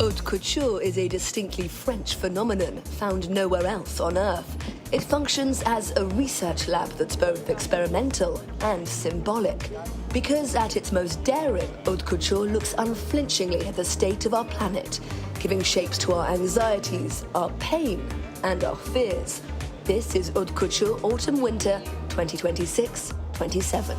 Haute couture is a distinctly French phenomenon found nowhere else on Earth. It functions as a research lab that's both experimental and symbolic. Because at its most daring, haute couture looks unflinchingly at the state of our planet, giving shapes to our anxieties, our pain, and our fears. This is Haute Couture Autumn-Winter 2026-27.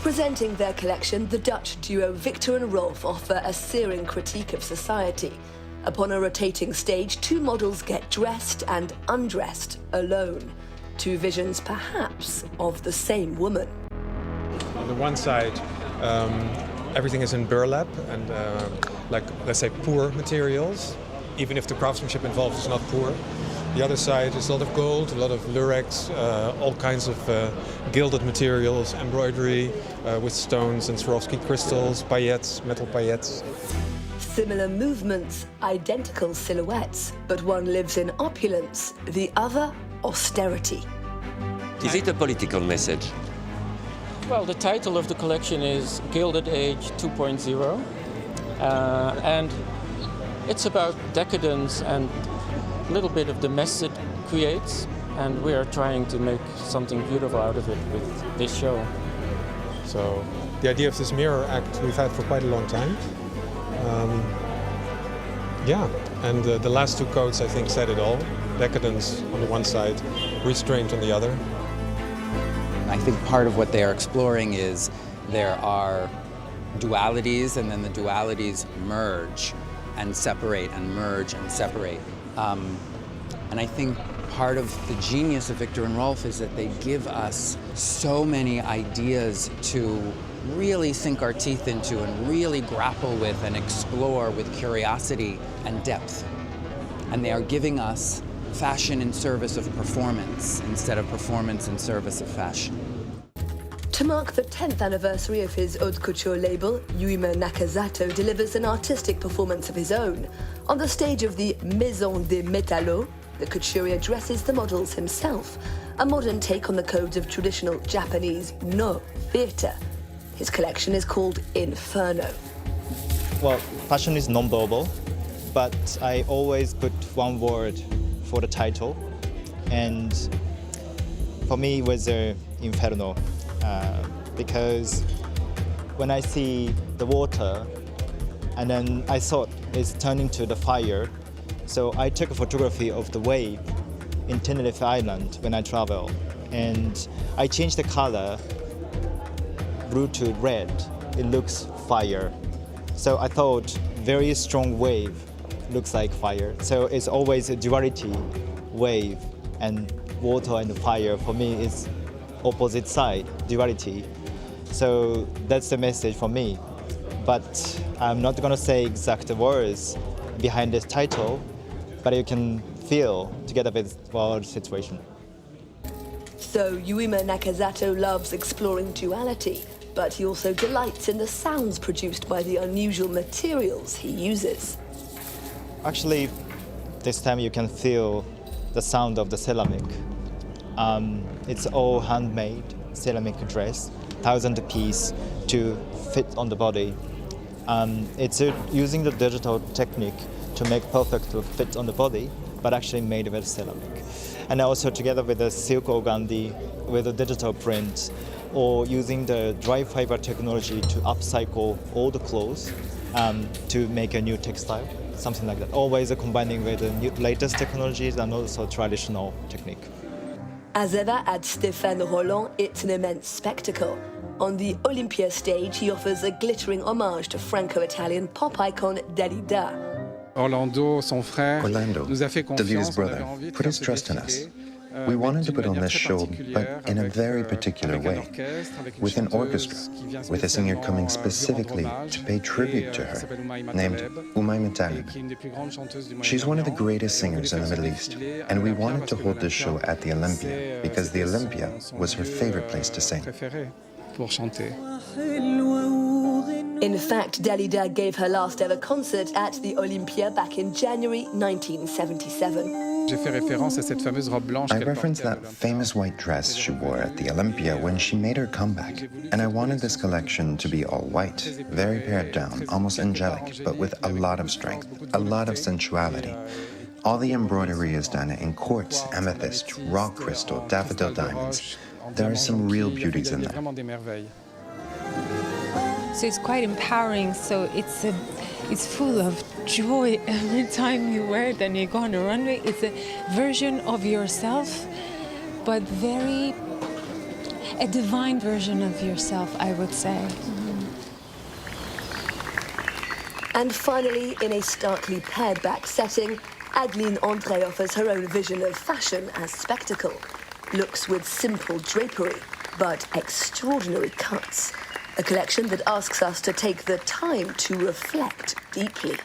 Presenting their collection, the Dutch duo Viktor and Rolf offer a searing critique of society. Upon a rotating stage, two models get dressed and undressed alone. Two visions, perhaps, of the same woman. On the one side, everything is in burlap and, let's say, poor materials, even if the craftsmanship involved is not poor. The other side is a lot of gold, a lot of lurex, all kinds of gilded materials, embroidery with stones and Swarovski crystals, paillettes, metal paillettes. Similar movements, identical silhouettes, but one lives in opulence, the other austerity. Is it a political message? Well, the title of the collection is Gilded Age 2.0, and it's about decadence and a little bit of the mess it creates, and we are trying to make something beautiful out of it with this show. So the idea of this mirror act we've had for quite a long time. And the last two coats, I think, said it all. Decadence on the one side, restraint on the other. I think part of what they are exploring is there are dualities, and then the dualities merge and separate and merge and separate. And I think part of the genius of Viktor and Rolf is that they give us so many ideas to really sink our teeth into and really grapple with and explore with curiosity and depth. And they are giving us fashion in service of performance instead of performance in service of fashion. To mark the 10th anniversary of his haute couture label, Yuima Nakazato delivers an artistic performance of his own. On the stage of the Maison des Métallos, the couturier dresses the models himself, a modern take on the codes of traditional Japanese no theatre. His collection is called Inferno. Well, fashion is non-verbal, but I always put one word for the title, and for me it was Inferno. Because when I see the water, and then I thought it's turning to the fire, so I took a photography of the wave in Tenerife Island when I travel, and I changed the color, blue to red. It looks fire. So I thought very strong wave looks like fire. So it's always a duality, wave and water and fire. For me, it's opposite side, duality. So that's the message for me. But I'm not going to say exact words behind this title, but you can feel together with world situation. So Yuima Nakazato loves exploring duality, but he also delights in the sounds produced by the unusual materials he uses. Actually, this time you can feel the sound of the ceramic. It's all handmade ceramic dress, 1,000 piece to fit on the body. It's using the digital technique to make perfect to fit on the body, but actually made with ceramic. And also together with the silk organdy, with the digital print, or using the dry fiber technology to upcycle all the clothes to make a new textile, something like that. Always combining with the latest technologies and also traditional technique. As ever at Stéphane Rolland, it's an immense spectacle. On the Olympia stage, he offers a glittering homage to Franco-Italian pop icon Dalida. Orlando, Davina's brother, put his trust in us. We wanted to put on this show, but in a very particular way, with an orchestra, with a singer coming specifically to pay tribute to her, named Yuima Nakazato. She's one of the greatest singers in the Middle East, and we wanted to hold this show at the Olympia, because the Olympia was her favorite place to sing. In fact, Dalida gave her last ever concert at the Olympia back in January 1977. I referenced that famous white dress she wore at the Olympia when she made her comeback, and I wanted this collection to be all white, very pared down, almost angelic, but with a lot of strength, a lot of sensuality. All the embroidery is done in quartz, amethyst, rock crystal, daffodil diamonds. There are some real beauties in there. So it's quite empowering, so it's full of joy every time you wear it and you go on a runway. It's a version of yourself, but a divine version of yourself, I would say. And finally, in a starkly pared-back setting, Adeline André offers her own vision of fashion as spectacle. Looks with simple drapery, but extraordinary cuts. A collection that asks us to take the time to reflect deeply.